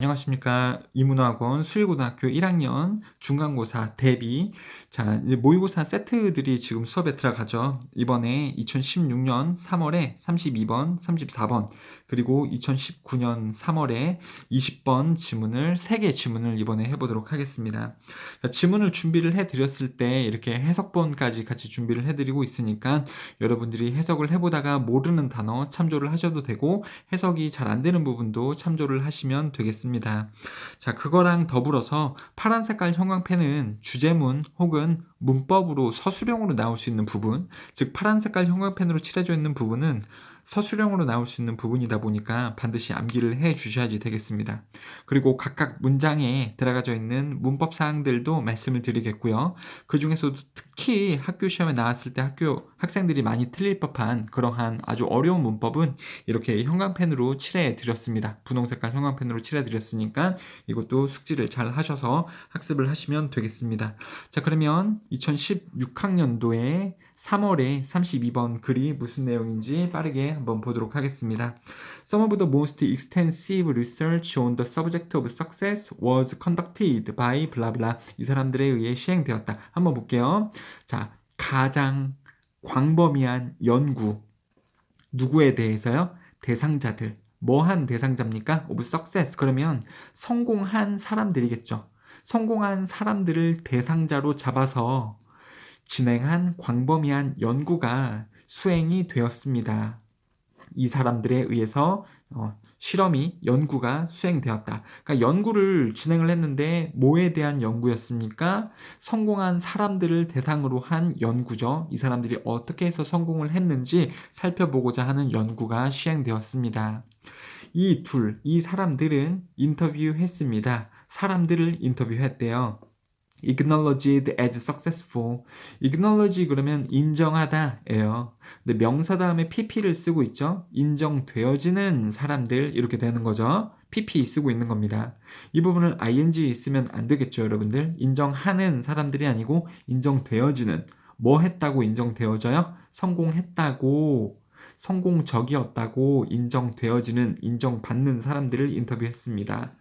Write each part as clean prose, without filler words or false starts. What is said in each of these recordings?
안녕하십니까. 이문학원 수일고등학교 1학년 중간고사 대비. 자, 이제 모의고사 세트들이 지금 수업에 들어가죠. 이번에 2016년 3월에 32번, 34번, 그리고 2019년 3월에 20번 지문을 3개 지문을 이번에 해보도록 하겠습니다. 자, 지문을 준비를 해드렸을 때 이렇게 해석본까지 같이 준비를 해드리고 있으니까 여러분들이 해석을 해보다가 모르는 단어 참조를 하셔도 되고 해석이 잘 안 되는 부분도 참조를 하시면 되겠습니다. 자, 그거랑 더불어서 파란 색깔 형광펜은 주제문 혹은 문법으로 서술형으로 나올 수 있는 부분, 즉 파란 색깔 형광펜으로 칠해져 있는 부분은 서술형으로 나올 수 있는 부분이다 보니까 반드시 암기를 해 주셔야지 되겠습니다. 그리고 각각 문장에 들어가져 있는 문법 사항들도 말씀을 드리겠고요. 그 중에서도 특히 학교 시험에 나왔을 때 학생들이 많이 틀릴 법한 그러한 아주 어려운 문법은 이렇게 형광펜으로 칠해 드렸습니다. 분홍색깔 형광펜으로 칠해 드렸으니까 이것도 숙지를 잘 하셔서 학습을 하시면 되겠습니다. 자, 그러면 2016학년도에 3월에 32번 글이 무슨 내용인지 빠르게 한번 보도록 하겠습니다. Some of the most extensive research on the subject of success was conducted by blah blah. 이 사람들에 의해 시행되었다. 한번 볼게요. 자, 가장 광범위한 연구. 누구에 대해서요? 대상자들. 뭐한 대상자입니까? of success. 그러면 성공한 사람들이겠죠. 성공한 사람들을 대상자로 잡아서 진행한 광범위한 연구가 수행이 되었습니다. 이 사람들에 의해서 실험이 연구가 수행되었다. 그러니까 연구를 진행을 했는데 뭐에 대한 연구였습니까? 성공한 사람들을 대상으로 한 연구죠. 이 사람들이 어떻게 해서 성공을 했는지 살펴보고자 하는 연구가 시행되었습니다. 이 사람들은 인터뷰했습니다. 사람들을 인터뷰했대요. acknowledged as successful. acknowledge 그러면 인정하다예요. 근데 명사 다음에 pp를 쓰고 있죠. 인정되어지는 사람들 이렇게 되는 거죠. pp 쓰고 있는 겁니다. 이 부분을 ing 있으면 안 되겠죠, 여러분들. 인정하는 사람들이 아니고 인정되어지는. 뭐 했다고 인정되어져요? 성공했다고, 성공적이었다고 인정되어지는, 인정받는 사람들을 인터뷰했습니다.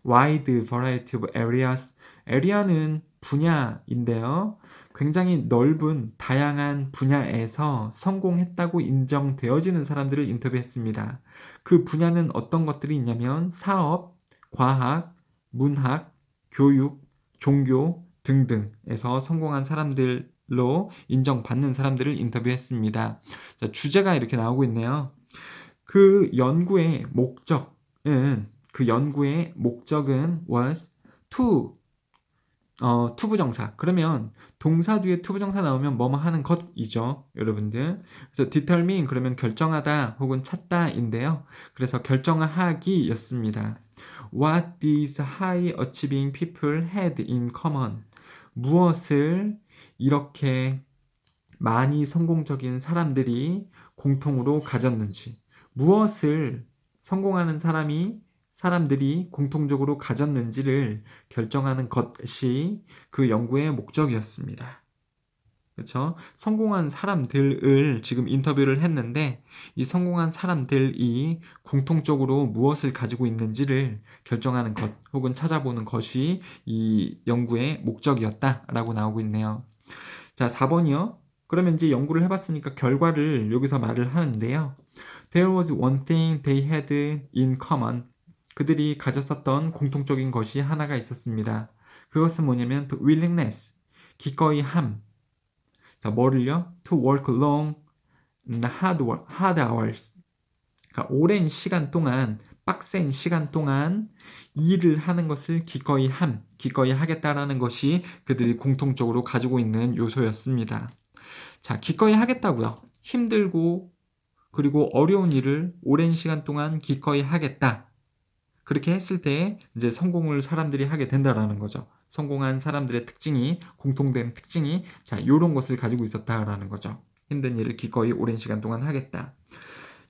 wide variety of areas. area는 분야인데요. 굉장히 넓은 다양한 분야에서 성공했다고 인정되어지는 사람들을 인터뷰했습니다. 그 분야는 어떤 것들이 있냐면 사업, 과학, 문학, 교육, 종교 등등에서 성공한 사람들로 인정받는 사람들을 인터뷰했습니다. 자, 주제가 이렇게 나오고 있네요. 그 연구의 목적은 was to 투부정사. 그러면 동사 뒤에 투부정사 나오면 뭐뭐 하는 것이죠, 여러분들. 그래서 determine 그러면 결정하다 혹은 찾다인데요. 그래서 결정하기였습니다. What these high achieving people had in common. 무엇을 이렇게 많이 성공적인 사람들이 공통으로 가졌는지. 무엇을 성공하는 사람들이 공통적으로 가졌는지를 결정하는 것이 그 연구의 목적이었습니다. 그렇죠? 성공한 사람들을 지금 인터뷰를 했는데 이 성공한 사람들이 공통적으로 무엇을 가지고 있는지를 결정하는 것 혹은 찾아보는 것이 이 연구의 목적이었다라고 나오고 있네요. 자, 4번이요. 그러면 이제 연구를 해봤으니까 결과를 여기서 말을 하는데요. There was one thing they had in common. 그들이 가졌었던 공통적인 것이 하나가 있었습니다. 그것은 뭐냐면 the willingness, 기꺼이 함. 자, 뭐를요? To work long and hard hours. 그러니까 오랜 시간 동안, 빡센 시간 동안 일을 하는 것을 기꺼이 하겠다라는 것이 그들이 공통적으로 가지고 있는 요소였습니다. 자, 기꺼이 하겠다고요. 힘들고 그리고 어려운 일을 오랜 시간 동안 기꺼이 하겠다. 그렇게 했을 때 이제 성공을 사람들이 하게 된다라는 거죠. 성공한 사람들의 특징이, 공통된 특징이 자, 요런 것을 가지고 있었다라는 거죠. 힘든 일을 기꺼이 오랜 시간 동안 하겠다.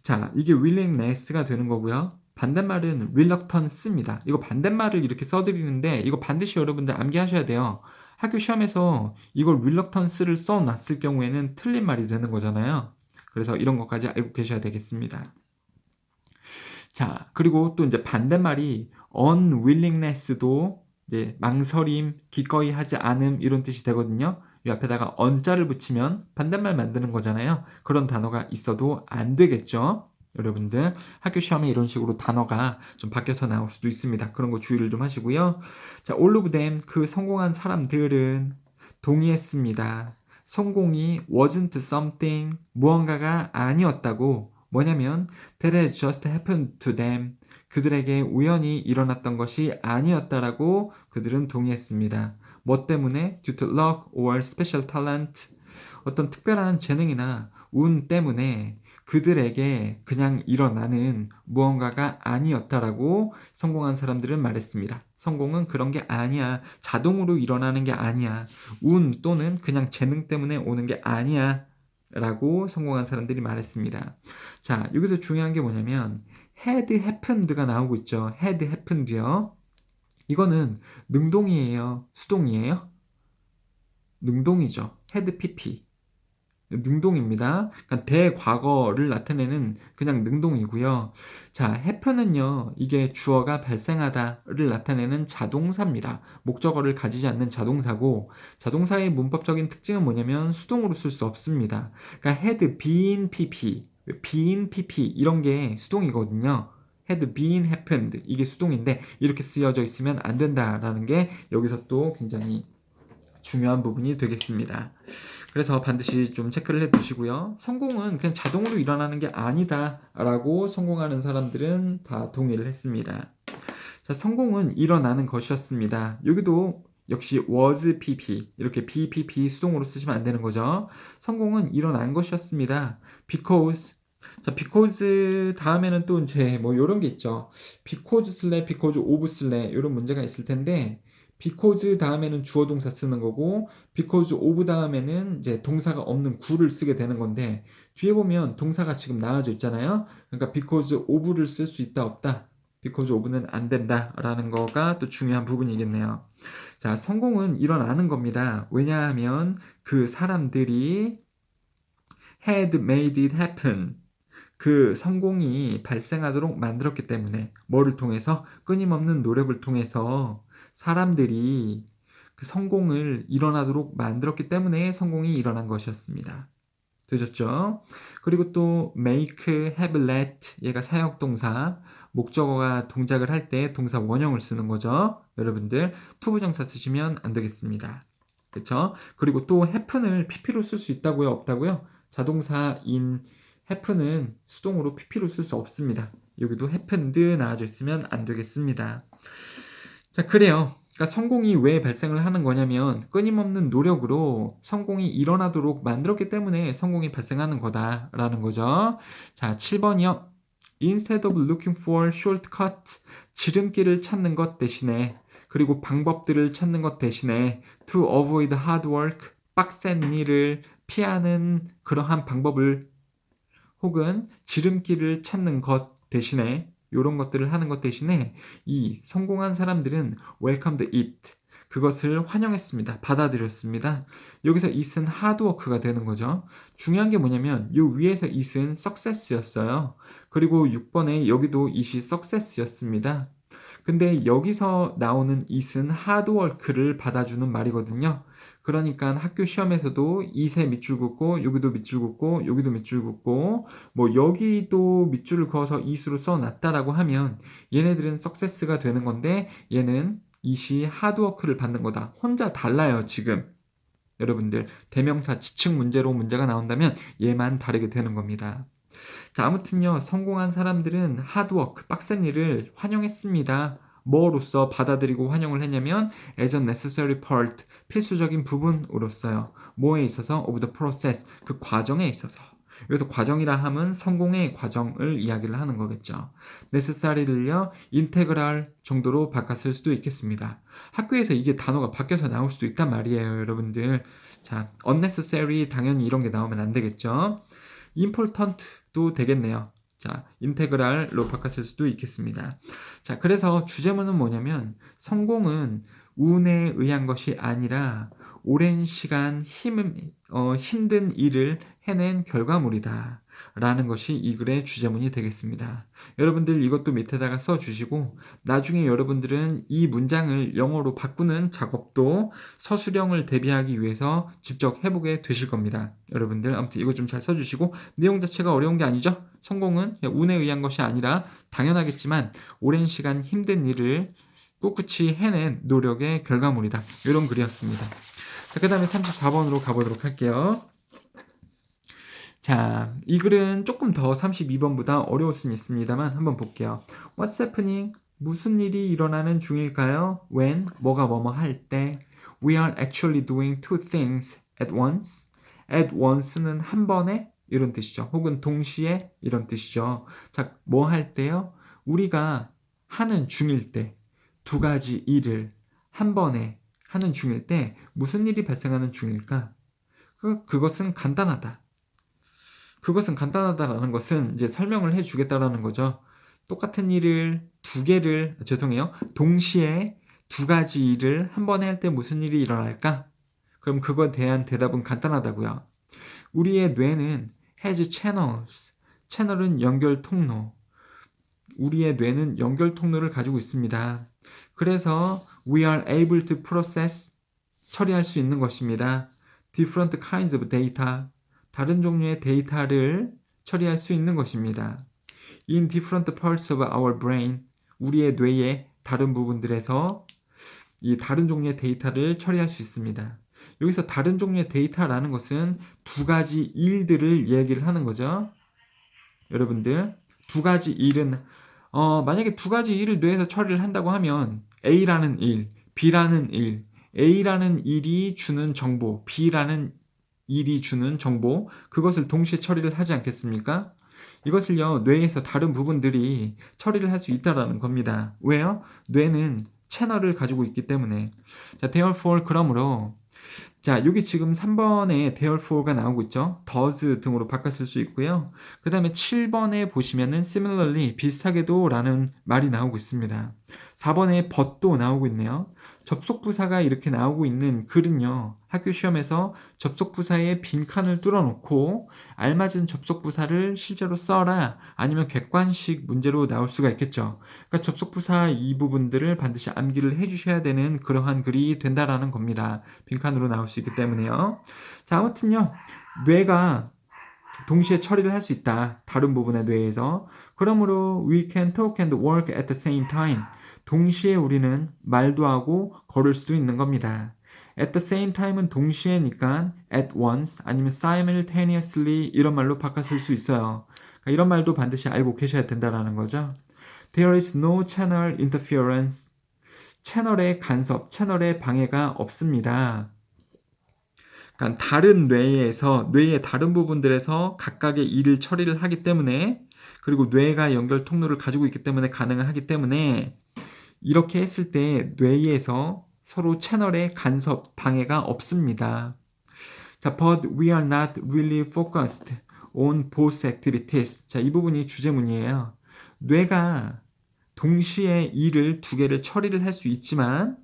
자, 이게 willingness가 되는 거고요. 반대말은 reluctance입니다. 이거 반대말을 이렇게 써드리는데 이거 반드시 여러분들 암기하셔야 돼요. 학교 시험에서 이걸 reluctance를 써놨을 경우에는 틀린 말이 되는 거잖아요. 그래서 이런 것까지 알고 계셔야 되겠습니다. 자, 그리고 또 이제 반대말이 unwillingness도 이제 망설임, 기꺼이 하지 않음 이런 뜻이 되거든요. 이 앞에다가 on자를 붙이면 반대말 만드는 거잖아요. 그런 단어가 있어도 안 되겠죠. 여러분들 학교 시험에 이런 식으로 단어가 좀 바뀌어서 나올 수도 있습니다. 그런 거 주의를 좀 하시고요. 자, all of them 그 성공한 사람들은 동의했습니다. 성공이 wasn't something 무언가가 아니었다고 뭐냐면 that had just happened to them 그들에게 우연히 일어났던 것이 아니었다라고 그들은 동의했습니다. 뭐 때문에? due to luck or special talent 어떤 특별한 재능이나 운 때문에 그들에게 그냥 일어나는 무언가가 아니었다라고 성공한 사람들은 말했습니다. 성공은 그런 게 아니야. 자동으로 일어나는 게 아니야. 운 또는 그냥 재능 때문에 오는 게 아니야. 라고 성공한 사람들이 말했습니다. 자, 여기서 중요한 게 뭐냐면 had happened가 나오고 있죠. had happened요. 이거는 능동이에요? 수동이에요? 능동이죠. had pp. 능동입니다. 그러니까 대과거를 나타내는 그냥 능동이고요. 자, happen은요. 이게 주어가 발생하다를 나타내는 자동사입니다. 목적어를 가지지 않는 자동사고 자동사의 문법적인 특징은 뭐냐면 수동으로 쓸 수 없습니다. 그러니까 had been pp, been pp 이런 게 수동이거든요. had been happened 이게 수동인데 이렇게 쓰여져 있으면 안 된다라는 게 여기서 또 굉장히 중요한 부분이 되겠습니다. 그래서 반드시 좀 체크를 해 두시고요. 성공은 그냥 자동으로 일어나는 게 아니다 라고 성공하는 사람들은 다 동의를 했습니다. 자, 성공은 일어나는 것이었습니다. 여기도 역시 was pp 이렇게 bpp 수동으로 쓰시면 안 되는 거죠. 성공은 일어난 것이었습니다. because 자, because 다음에는 또 이제 뭐 이런 게 있죠. because 쓸래, because of 쓸래 이런 문제가 있을 텐데 because 다음에는 주어 동사 쓰는 거고 because of 다음에는 이제 동사가 없는 구를 쓰게 되는 건데 뒤에 보면 동사가 지금 나와져 있잖아요. 그러니까 because of를 쓸 수 있다 없다. because of는 안 된다라는 거가 또 중요한 부분이겠네요. 자, 성공은 일어나는 겁니다. 왜냐하면 그 사람들이 had made it happen. 그 성공이 발생하도록 만들었기 때문에 뭐를 통해서 끊임없는 노력을 통해서 사람들이 그 성공을 일어나도록 만들었기 때문에 성공이 일어난 것이었습니다. 되셨죠? 그리고 또 make, have, let 얘가 사역동사 목적어가 동작을 할 때 동사 원형을 쓰는 거죠. 여러분들 투부정사 쓰시면 안 되겠습니다. 그렇죠? 그리고 또 happen을 pp로 쓸 수 있다고요? 없다고요? 자동사인 happen은 수동으로 pp로 쓸 수 없습니다. 여기도 happened 나와져 있으면 안 되겠습니다. 자, 그래요. 그러니까 성공이 왜 발생을 하는 거냐면 끊임없는 노력으로 성공이 일어나도록 만들었기 때문에 성공이 발생하는 거다라는 거죠. 자, 7번이요. Instead of looking for shortcut, 지름길을 찾는 것 대신에 그리고 방법들을 찾는 것 대신에 to avoid hard work, 빡센 일을 피하는 그러한 방법을 혹은 지름길을 찾는 것 대신에 이런 것들을 하는 것 대신에 이 성공한 사람들은 welcomed it 그것을 환영했습니다. 받아들였습니다. 여기서 it은 hardwork가 되는 거죠. 중요한 게 뭐냐면 이 위에서 it은 success였어요. 그리고 6번에 여기도 it이 success였습니다. 근데 여기서 나오는 it은 hardwork를 받아주는 말이거든요. 그러니까 학교 시험에서도 it에 밑줄 긋고 여기도 밑줄 긋고 여기도 밑줄 긋고 뭐 여기도 밑줄을 그어서 it으로 써놨다라고 하면 얘네들은 success가 되는 건데 얘는 it이 hardwork를 받는 거다. 혼자 달라요 지금. 여러분들 대명사 지칭 문제로 문제가 나온다면 얘만 다르게 되는 겁니다. 자, 아무튼요 성공한 사람들은 하드워크 빡센 일을 환영했습니다. 뭐로써 받아들이고 환영을 했냐면 as a necessary part 필수적인 부분으로서요. 뭐에 있어서 of the process 그 과정에 있어서 여기서 과정이라 함은 성공의 과정을 이야기를 하는 거겠죠. necessary를요 integral 정도로 바꿨을 수도 있겠습니다. 학교에서 이게 단어가 바뀌어서 나올 수도 있단 말이에요, 여러분들. 자, unnecessary 당연히 이런 게 나오면 안 되겠죠. important도 되겠네요. 자, 인테그랄로 바꿨을 수도 있겠습니다. 자, 그래서 주제문은 뭐냐면 성공은 운에 의한 것이 아니라 오랜 시간 힘든 일을 해낸 결과물이다. 라는 것이 이 글의 주제문이 되겠습니다. 여러분들 이것도 밑에다가 써주시고 나중에 여러분들은 이 문장을 영어로 바꾸는 작업도 서술형을 대비하기 위해서 직접 해보게 되실 겁니다. 여러분들 아무튼 이거 좀 잘 써주시고 내용 자체가 어려운 게 아니죠. 성공은 운에 의한 것이 아니라 당연하겠지만 오랜 시간 힘든 일을 꿋꿋이 해낸 노력의 결과물이다. 이런 글이었습니다. 자, 그 다음에 34번으로 가보도록 할게요. 자, 이 글은 조금 더 32번보다 어려울 수는 있습니다만 한번 볼게요. What's happening? 무슨 일이 일어나는 중일까요? When, 뭐가 뭐뭐 할 때. We are actually doing two things at once. At once는 한 번에 이런 뜻이죠. 혹은 동시에 이런 뜻이죠. 자, 뭐 할 때요? 우리가 하는 중일 때 두 가지 일을 한 번에 하는 중일 때 무슨 일이 발생하는 중일까? 그것은 간단하다. 그것은 간단하다라는 것은 이제 설명을 해주겠다라는 거죠. 똑같은 일을 동시에 두 가지 일을 한 번에 할 때 무슨 일이 일어날까? 그럼 그거에 대한 대답은 간단하다고요. 우리의 뇌는 has channels. 채널은 연결 통로. 우리의 뇌는 연결 통로를 가지고 있습니다. 그래서 we are able to process, 처리할 수 있는 것입니다. different kinds of data, 다른 종류의 데이터를 처리할 수 있는 것입니다. in different parts of our brain, 우리의 뇌의 다른 부분들에서 이 다른 종류의 데이터를 처리할 수 있습니다. 여기서 다른 종류의 데이터라는 것은 두 가지 일들을 얘기를 하는 거죠. 여러분들, 두 가지 일은 만약에 두 가지 일을 뇌에서 처리를 한다고 하면 A라는 일, B라는 일, A라는 일이 주는 정보, B라는 일이 주는 정보, 그것을 동시에 처리를 하지 않겠습니까? 이것을요, 뇌에서 다른 부분들이 처리를 할 수 있다라는 겁니다. 왜요? 뇌는 채널을 가지고 있기 때문에. 자, therefore, 그러므로 자, 여기 지금 3번에 therefore가 나오고 있죠. does 등으로 바꿨을 수 있고요. 그 다음에 7번에 보시면은 similarly, 비슷하게도 라는 말이 나오고 있습니다. 4번에 but도 나오고 있네요. 접속부사가 이렇게 나오고 있는 글은요. 학교 시험에서 접속부사의 빈칸을 뚫어놓고 알맞은 접속부사를 실제로 써라 아니면 객관식 문제로 나올 수가 있겠죠. 그러니까 접속부사 이 부분들을 반드시 암기를 해주셔야 되는 그러한 글이 된다라는 겁니다. 빈칸으로 나올 수 있기 때문에요. 자, 아무튼요. 뇌가 동시에 처리를 할 수 있다. 다른 부분의 뇌에서. 그러므로 we can talk and work at the same time. 동시에 우리는 말도 하고 걸을 수도 있는 겁니다. At the same time은 동시에니까 at once 아니면 simultaneously 이런 말로 바꿨을 수 있어요. 그러니까 이런 말도 반드시 알고 계셔야 된다는 거죠. There is no channel interference. 채널의 간섭, 채널의 방해가 없습니다. 그러니까 다른 뇌의 다른 부분들에서 각각의 일을 처리를 하기 때문에 그리고 뇌가 연결 통로를 가지고 있기 때문에 가능하기 때문에 이렇게 했을 때 뇌에서 서로 채널의 간섭, 방해가 없습니다. 자, but we are not really focused on both activities. 자, 이 부분이 주제문이에요. 뇌가 동시에 일을 두 개를 처리를 할 수 있지만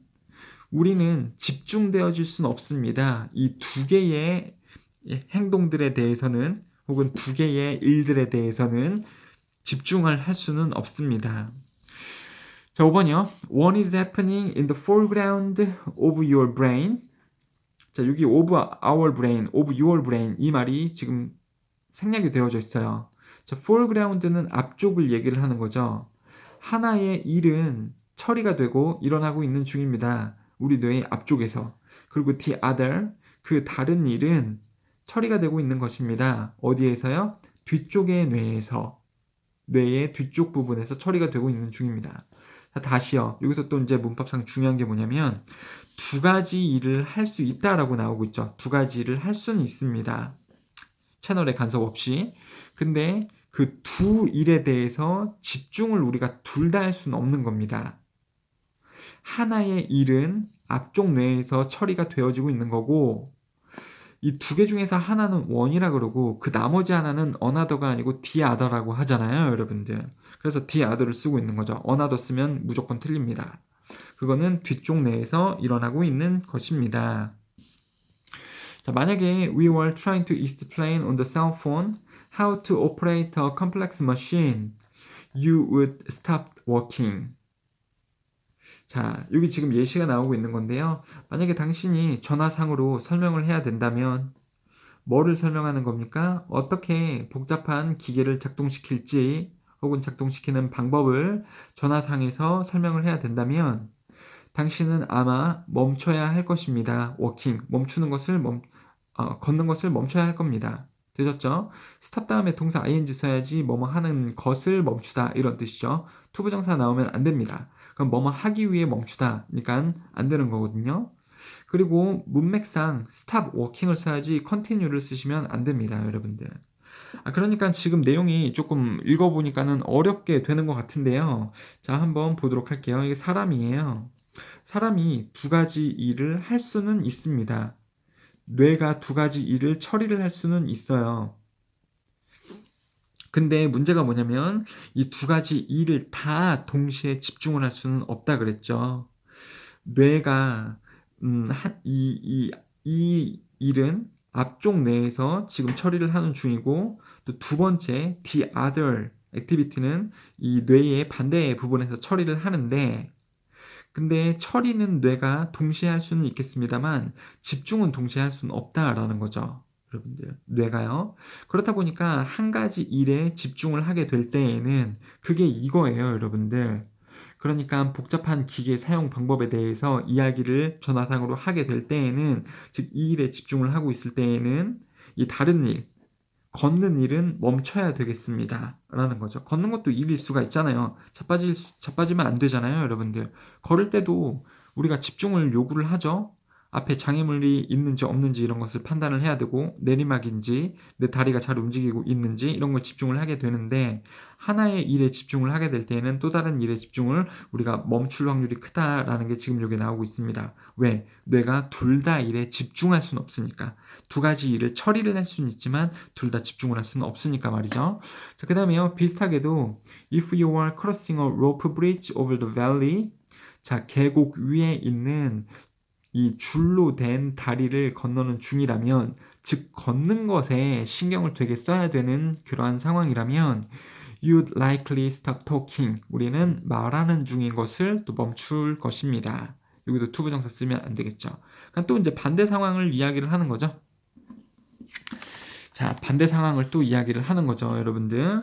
우리는 집중되어질 수는 없습니다. 이 두 개의 행동들에 대해서는 혹은 두 개의 일들에 대해서는 집중을 할 수는 없습니다. 자, 5번이요. One is happening in the foreground of your brain. 자, 여기 of our brain, of your brain 이 말이 지금 생략이 되어져 있어요. 자, foreground는 앞쪽을 얘기를 하는 거죠. 하나의 일은 처리가 되고 일어나고 있는 중입니다. 우리 뇌의 앞쪽에서. 그리고 the other, 그 다른 일은 처리가 되고 있는 것입니다. 어디에서요? 뒤쪽의 뇌에서. 뇌의 뒤쪽 부분에서 처리가 되고 있는 중입니다. 자, 다시요. 여기서 또 이제 문법상 중요한 게 뭐냐면 두 가지 일을 할 수 있다라고 나오고 있죠. 두 가지 일을 할 수는 있습니다. 채널의 간섭 없이. 근데 그 두 일에 대해서 집중을 우리가 둘 다 할 수는 없는 겁니다. 하나의 일은 앞쪽 뇌에서 처리가 되어지고 있는 거고 이 두 개 중에서 하나는 원이라 그러고 그 나머지 하나는 another가 아니고 the other라고 하잖아요, 여러분들. 그래서 the other를 쓰고 있는 거죠. another 쓰면 무조건 틀립니다. 그거는 뒤쪽 뇌에서 일어나고 있는 것입니다. 자, 만약에 we were trying to explain on the cell phone how to operate a complex machine, you would stop working. 자, 여기 지금 예시가 나오고 있는 건데요. 만약에 당신이 전화상으로 설명을 해야 된다면 뭐를 설명하는 겁니까? 어떻게 복잡한 기계를 작동시킬지 혹은 작동시키는 방법을 전화상에서 설명을 해야 된다면 당신은 아마 멈춰야 할 것입니다. 워킹, 멈추는 것을 걷는 것을 멈춰야 할 겁니다. 되셨죠? 스탑 다음에 동사 ing 써야지 뭐뭐 하는 것을 멈추다 이런 뜻이죠. 투부정사 나오면 안 됩니다. 그럼 뭐뭐 하기 위해 멈추다 그러니까 안 되는 거거든요. 그리고 문맥상 stop working을 써야지 continue를 쓰시면 안 됩니다, 여러분들. 그러니까 지금 내용이 조금 읽어보니까는 어렵게 되는 것 같은데요. 자, 한번 보도록 할게요. 이게 사람이에요. 사람이 두 가지 일을 할 수는 있습니다. 뇌가 두 가지 일을 처리를 할 수는 있어요. 근데 문제가 뭐냐면 이 두 가지 일을 다 동시에 집중을 할 수는 없다 그랬죠. 뇌가 이 일은 앞쪽 뇌에서 지금 처리를 하는 중이고 또 두 번째 the other activity는 이 뇌의 반대 부분에서 처리를 하는데 근데 처리는 뇌가 동시에 할 수는 있겠습니다만 집중은 동시에 할 수는 없다라는 거죠. 여러분들 뇌가요. 그렇다 보니까 한 가지 일에 집중을 하게 될 때에는 그게 이거예요, 여러분들. 그러니까 복잡한 기계 사용 방법에 대해서 이야기를 전화상으로 하게 될 때에는 즉 이 일에 집중을 하고 있을 때에는 이 다른 일, 걷는 일은 멈춰야 되겠습니다. 라는 거죠. 걷는 것도 일일 수가 있잖아요. 자빠지면 안 되잖아요, 여러분들. 걸을 때도 우리가 집중을 요구를 하죠. 앞에 장애물이 있는지 없는지 이런 것을 판단을 해야 되고 내리막인지 내 다리가 잘 움직이고 있는지 이런 걸 집중을 하게 되는데 하나의 일에 집중을 하게 될 때에는 또 다른 일에 집중을 우리가 멈출 확률이 크다라는 게 지금 여기 나오고 있습니다. 왜? 뇌가 둘 다 일에 집중할 수는 없으니까. 두 가지 일을 처리를 할 수는 있지만 둘 다 집중을 할 수는 없으니까 말이죠. 자, 그 다음에요. 비슷하게도 if you are crossing a rope bridge over the valley 자, 계곡 위에 있는 이 줄로 된 다리를 건너는 중이라면 즉 걷는 것에 신경을 되게 써야 되는 그러한 상황이라면 you'd likely stop talking 우리는 말하는 중인 것을 또 멈출 것입니다. 여기도 투부정사 쓰면 안 되겠죠. 그러니까 또 이제 반대 상황을 이야기를 하는 거죠. 자, 반대 상황을 또 이야기를 하는 거죠, 여러분들.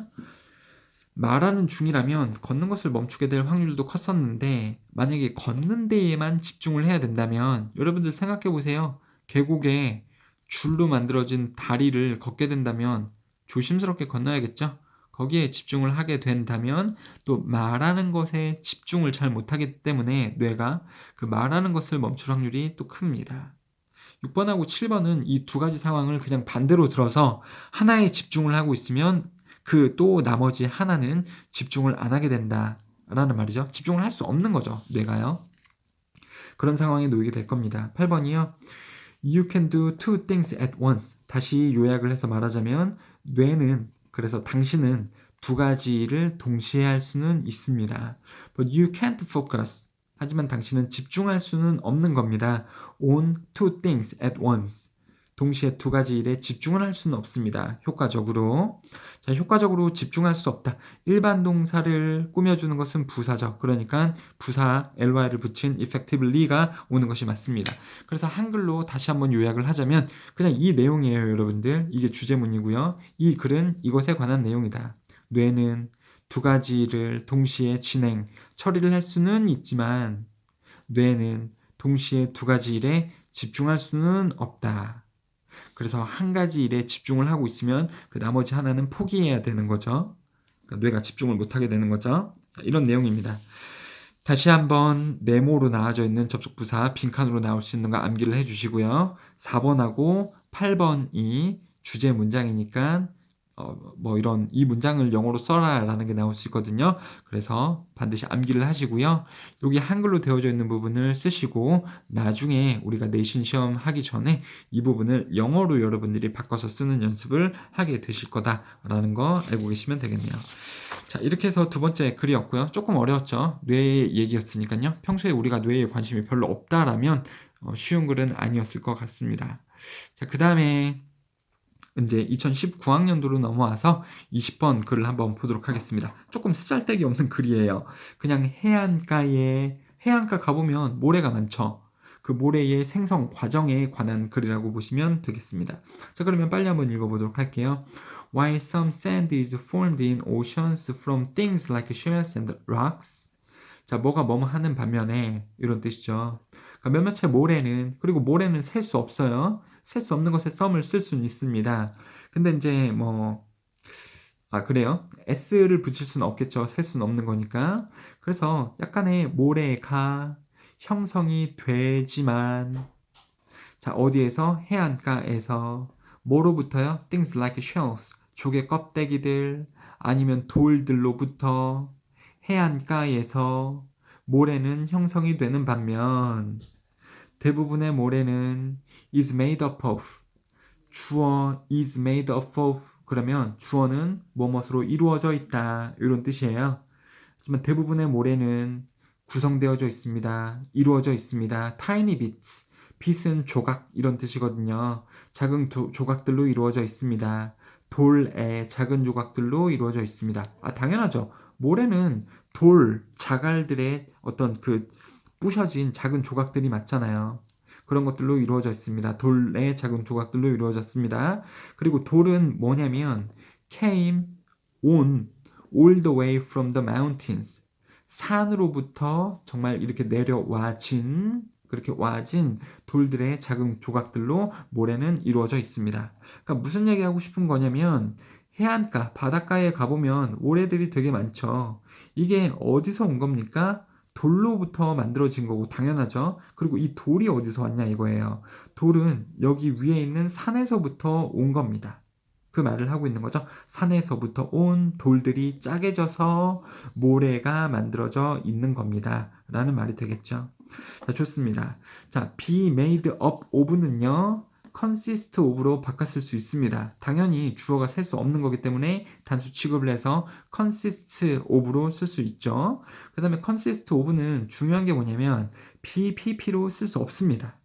말하는 중이라면 걷는 것을 멈추게 될 확률도 컸었는데 만약에 걷는 데에만 집중을 해야 된다면 여러분들 생각해 보세요. 계곡에 줄로 만들어진 다리를 걷게 된다면 조심스럽게 건너야겠죠? 거기에 집중을 하게 된다면 또 말하는 것에 집중을 잘 못하기 때문에 뇌가 그 말하는 것을 멈출 확률이 또 큽니다. 6번하고 7번은 이 두 가지 상황을 그냥 반대로 들어서 하나에 집중을 하고 있으면 그 또 나머지 하나는 집중을 안 하게 된다라는 말이죠. 집중을 할 수 없는 거죠, 뇌가요. 그런 상황에 놓이게 될 겁니다. 8번이요. You can do two things at once. 다시 요약을 해서 말하자면 뇌는 그래서 당신은 두 가지를 동시에 할 수는 있습니다. But you can't focus. 하지만 당신은 집중할 수는 없는 겁니다. On two things at once. 동시에 두 가지 일에 집중을 할 수는 없습니다. 효과적으로. 자, 효과적으로 집중할 수 없다. 일반 동사를 꾸며주는 것은 부사죠. 그러니까 부사 ly를 붙인 effectively가 오는 것이 맞습니다. 그래서 한글로 다시 한번 요약을 하자면 그냥 이 내용이에요, 여러분들. 이게 주제문이고요. 이 글은 이것에 관한 내용이다. 뇌는 두 가지를 동시에 진행, 처리를 할 수는 있지만 뇌는 동시에 두 가지 일에 집중할 수는 없다. 그래서 한 가지 일에 집중을 하고 있으면 그 나머지 하나는 포기해야 되는 거죠. 그러니까 뇌가 집중을 못하게 되는 거죠. 이런 내용입니다. 다시 한번 네모로 나와져 있는 접속부사 빈칸으로 나올 수 있는 거 암기를 해주시고요. 4번하고 8번이 주제 문장이니까 뭐 이런 이 문장을 영어로 써라 라는 게 나올 수 있거든요. 그래서 반드시 암기를 하시고요. 여기 한글로 되어져 있는 부분을 쓰시고 나중에 우리가 내신 시험 하기 전에 이 부분을 영어로 여러분들이 바꿔서 쓰는 연습을 하게 되실 거다라는 거 알고 계시면 되겠네요. 자, 이렇게 해서 두 번째 글이었고요. 조금 어려웠죠. 뇌 얘기였으니까요. 평소에 우리가 뇌에 관심이 별로 없다라면 쉬운 글은 아니었을 것 같습니다. 자, 그 다음에 이제 2019학년도로 넘어와서 20번 글을 한번 보도록 하겠습니다. 조금 쓰잘데기 없는 글이에요. 그냥 해안가 가보면 모래가 많죠. 그 모래의 생성 과정에 관한 글이라고 보시면 되겠습니다. 자, 그러면 빨리 한번 읽어보도록 할게요. While some sand is formed in oceans from things like shells and rocks. 자, 뭐가 뭐뭐 하는 반면에 이런 뜻이죠. 그러니까 몇몇의 모래는, 그리고 모래는 셀 수 없어요. 셀 수 없는 것에 썸을 쓸 수는 있습니다. 근데 이제 그래요? s를 붙일 수는 없겠죠. 셀 수는 없는 거니까. 그래서 약간의 모래가 형성이 되지만, 자, 어디에서? 해안가에서. 뭐로부터요? Things like shells, 조개 껍데기들, 아니면 돌들로부터 해안가에서 모래는 형성이 되는 반면, 대부분의 모래는 is made up of, 주어 is made up of, 그러면 주어는 뭐뭇으로 이루어져 있다, 이런 뜻이에요. 하지만 대부분의 모래는 구성되어져 있습니다. 이루어져 있습니다. tiny bits, bit은 조각, 이런 뜻이거든요. 작은 조각들로 이루어져 있습니다. 돌의 작은 조각들로 이루어져 있습니다. 당연하죠. 모래는 돌, 자갈들의 어떤 그 부셔진 작은 조각들이 맞잖아요. 그런 것들로 이루어져 있습니다. 돌의 작은 조각들로 이루어졌습니다. 그리고 돌은 뭐냐면 came on all the way from the mountains. 산으로부터 정말 이렇게 그렇게 와진 돌들의 작은 조각들로 모래는 이루어져 있습니다. 그러니까 무슨 얘기하고 싶은 거냐면 해안가, 바닷가에 가보면 모래들이 되게 많죠. 이게 어디서 온 겁니까? 돌로부터 만들어진 거고 당연하죠. 그리고 이 돌이 어디서 왔냐 이거예요. 돌은 여기 위에 있는 산에서부터 온 겁니다. 그 말을 하고 있는 거죠. 산에서부터 온 돌들이 짜게져서 모래가 만들어져 있는 겁니다. 라는 말이 되겠죠. 자, 좋습니다. 자, be made up of는요. consist of로 바꿨을 수 있습니다. 당연히 주어가 셀 수 없는 거기 때문에 단수 취급을 해서 consist of로 쓸 수 있죠. 그 다음에 consist of는 중요한 게 뭐냐면 BPP로 쓸 수 없습니다.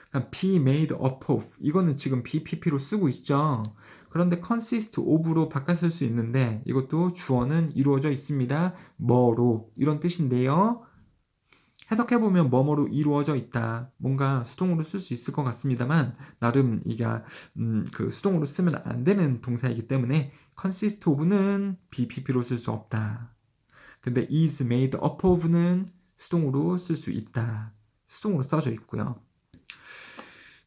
그러니까 be made up of 이거는 지금 BPP로 쓰고 있죠. 그런데 consist of로 바꿨을 수 있는데 이것도 주어는 이루어져 있습니다. 뭐로 이런 뜻인데요. 해석해보면 뭐뭐로 이루어져 있다. 뭔가 수동으로 쓸 수 있을 것 같습니다만 나름 이게 그 수동으로 쓰면 안 되는 동사이기 때문에 consist of는 BPP로 쓸 수 없다. 근데 is made up of는 수동으로 쓸 수 있다. 수동으로 써져 있고요.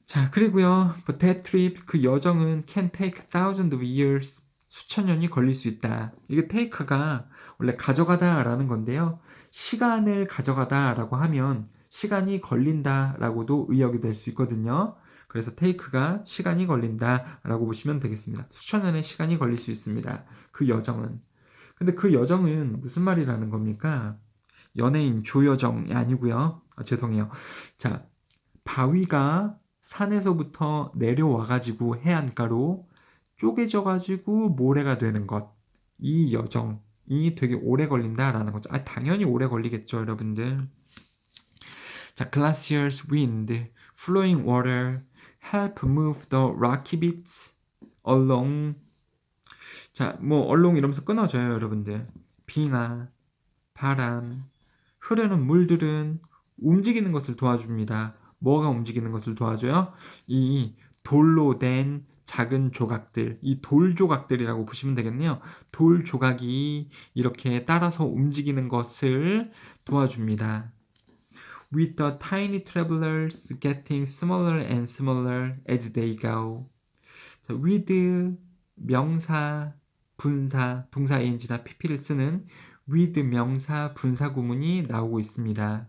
자, 그리고요. that trip, 그 여정은 can take thousands of years, 수천 년이 걸릴 수 있다. 이게 take가 원래 가져가다 라는 건데요. 시간을 가져가다 라고 하면 시간이 걸린다 라고도 의역이 될 수 있거든요. 그래서 take가 시간이 걸린다 라고 보시면 되겠습니다. 수천 년의 시간이 걸릴 수 있습니다. 그 여정은. 근데 그 여정은 무슨 말이라는 겁니까? 연예인 조여정이 아니고요. 죄송해요. 자, 바위가 산에서부터 내려와가지고 해안가로 쪼개져가지고 모래가 되는 것. 이 여정이 되게 오래 걸린다라는 거죠. 당연히 오래 걸리겠죠, 여러분들. 자, glaciers, wind, flowing water help move the rocky bits along. 자, along 이러면서 끊어져요, 여러분들. 빙하, 바람, 흐르는 물들은 움직이는 것을 도와줍니다. 뭐가 움직이는 것을 도와줘요? 이 돌로 된 작은 조각들, 이 돌 조각들이라고 보시면 되겠네요. 돌 조각이 이렇게 따라서 움직이는 것을 도와줍니다. With the tiny travelers getting smaller and smaller as they go. 자, with 명사, 분사, 동사 ing나 pp를 쓰는 with 명사, 분사 구문이 나오고 있습니다.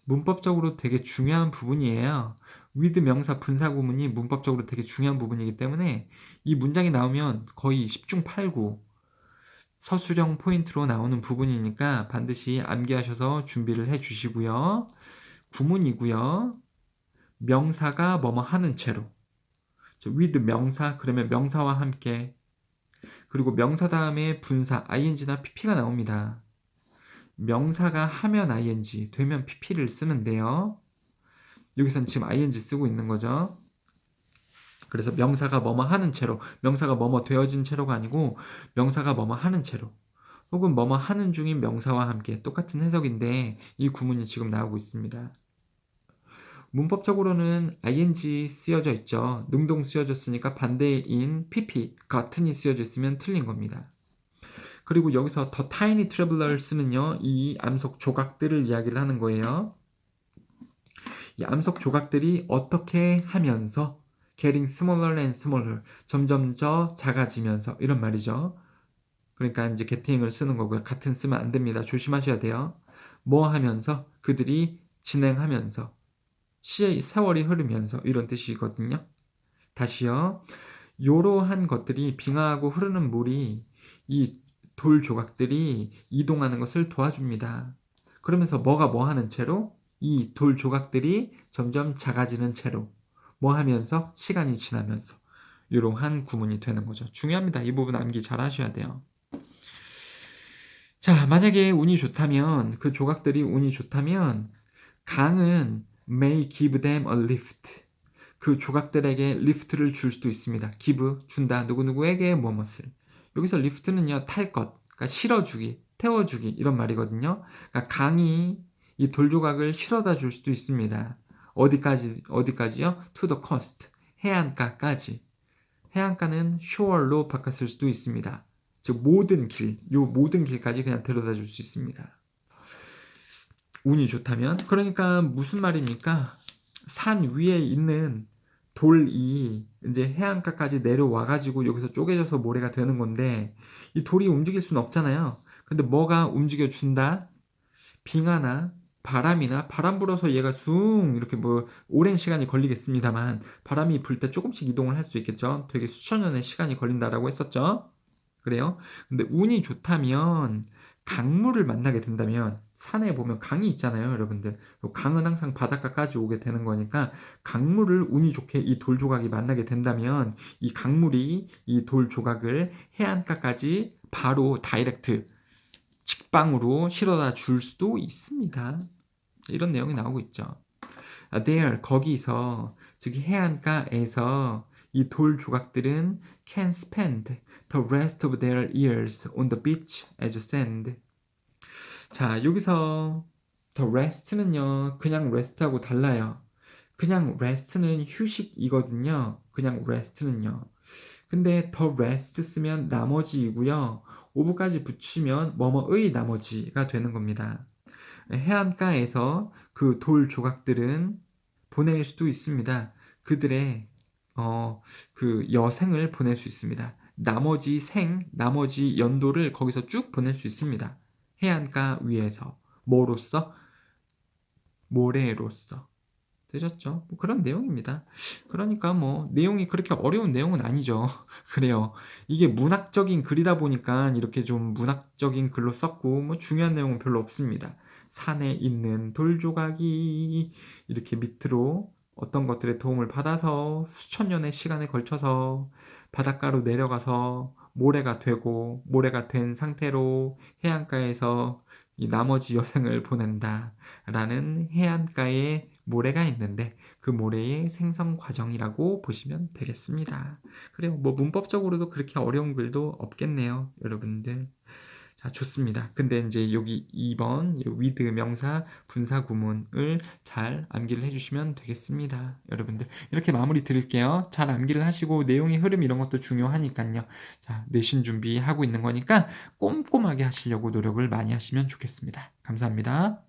문법적으로 되게 중요한 부분이에요. with 명사 분사 구문이 문법적으로 되게 중요한 부분이기 때문에 이 문장이 나오면 거의 10중 8구 서술형 포인트로 나오는 부분이니까 반드시 암기하셔서 준비를 해 주시고요. 구문이고요. 명사가 뭐뭐 하는 채로. with 명사, 그러면 명사와 함께. 그리고 명사 다음에 분사, ing나 pp가 나옵니다. 명사가 하면 ing, 되면 pp를 쓰면 돼요. 여기서는 지금 ing 쓰고 있는 거죠. 그래서 명사가 뭐뭐 하는 채로, 명사가 뭐뭐 되어진 채로가 아니고 명사가 뭐뭐 하는 채로, 혹은 뭐뭐 하는 중인 명사와 함께 똑같은 해석인데 이 구문이 지금 나오고 있습니다. 문법적으로는 ing 쓰여져 있죠. 능동 쓰여졌으니까 반대인 pp, gotten이 쓰여져 있으면 틀린 겁니다. 그리고 여기서 the tiny travelers는요, 이 암석 조각들을 이야기를 하는 거예요. 이 암석 조각들이 어떻게 하면서 getting smaller and smaller, 점점 더 작아지면서, 이런 말이죠. 그러니까 이제 getting을 쓰는 거고요. 같은 쓰면 안 됩니다. 조심하셔야 돼요. 뭐 하면서, 그들이 진행하면서, 세월이 흐르면서, 이런 뜻이거든요. 다시요. 이러한 것들이, 빙하하고 흐르는 물이 이 돌 조각들이 이동하는 것을 도와줍니다. 그러면서 뭐가 뭐 하는 채로? 이 돌 조각들이 점점 작아지는 채로. 뭐 하면서? 시간이 지나면서. 이러한 구문이 되는 거죠. 중요합니다. 이 부분 암기 잘 하셔야 돼요. 자, 만약에 운이 좋다면, 그 조각들이 운이 좋다면 강은 may give them a lift. 그 조각들에게 리프트를 줄 수도 있습니다. give, 준다. 누구누구에게 무엇을. 여기서 리프트는요, 탈 것, 그러니까 실어주기, 태워주기, 이런 말이거든요. 그러니까 강이 이 돌조각을 실어다 줄 수도 있습니다. 어디까지요? to the coast, 해안가까지. 해안가는 shore로 바꿨을 수도 있습니다. 즉, 모든 길, 요 모든 길까지 그냥 데려다 줄 수 있습니다. 운이 좋다면. 그러니까 무슨 말입니까? 산 위에 있는 돌이 이제 해안가까지 내려와가지고 여기서 쪼개져서 모래가 되는 건데, 이 돌이 움직일 수는 없잖아요. 근데 뭐가 움직여준다? 빙하나 바람이나, 바람 불어서 얘가 숭 이렇게 뭐 오랜 시간이 걸리겠습니다만, 바람이 불 때 조금씩 이동을 할 수 있겠죠. 되게 수천 년의 시간이 걸린다라고 했었죠. 그래요. 근데 운이 좋다면, 강물을 만나게 된다면, 산에 보면 강이 있잖아요, 여러분들. 강은 항상 바닷가까지 오게 되는 거니까, 강물을 운이 좋게 이 돌 조각이 만나게 된다면, 이 강물이 이 돌 조각을 해안가까지 바로 다이렉트, 직방으로 실어다 줄 수도 있습니다. 이런 내용이 나오고 있죠. there, 거기서, 즉 해안가에서 이 돌 조각들은 can spend the rest of their years on the beach as sand. 자, 여기서 the rest는요, 그냥 rest하고 달라요. 그냥 rest는 휴식이거든요. 그냥 rest는요. 근데 the rest 쓰면 나머지이고요. of까지 붙이면 뭐뭐의 나머지가 되는 겁니다. 해안가에서 그 돌 조각들은 보낼 수도 있습니다. 그들의 그 여생을 보낼 수 있습니다. 나머지 연도를 거기서 쭉 보낼 수 있습니다. 해안가 위에서. 뭐로써? 모래로써. 되셨죠? 뭐 그런 내용입니다. 그러니까 뭐 내용이 그렇게 어려운 내용은 아니죠. 그래요. 이게 문학적인 글이다 보니까 이렇게 좀 문학적인 글로 썼고, 뭐 중요한 내용은 별로 없습니다. 산에 있는 돌 조각이 이렇게 밑으로 어떤 것들의 도움을 받아서 수천 년의 시간에 걸쳐서 바닷가로 내려가서 모래가 되고, 모래가 된 상태로 해안가에서 이 나머지 여생을 보낸다라는 해안가의 모래가 있는데, 그 모래의 생성 과정이라고 보시면 되겠습니다. 그래요. 뭐 문법적으로도 그렇게 어려운 글도 없겠네요, 여러분들. 자, 좋습니다. 근데 이제 여기 2번 with 명사 분사 구문을 잘 암기를 해주시면 되겠습니다, 여러분들. 이렇게 마무리 드릴게요. 잘 암기를 하시고, 내용의 흐름 이런 것도 중요하니까요. 자, 내신 준비하고 있는 거니까 꼼꼼하게 하시려고 노력을 많이 하시면 좋겠습니다. 감사합니다.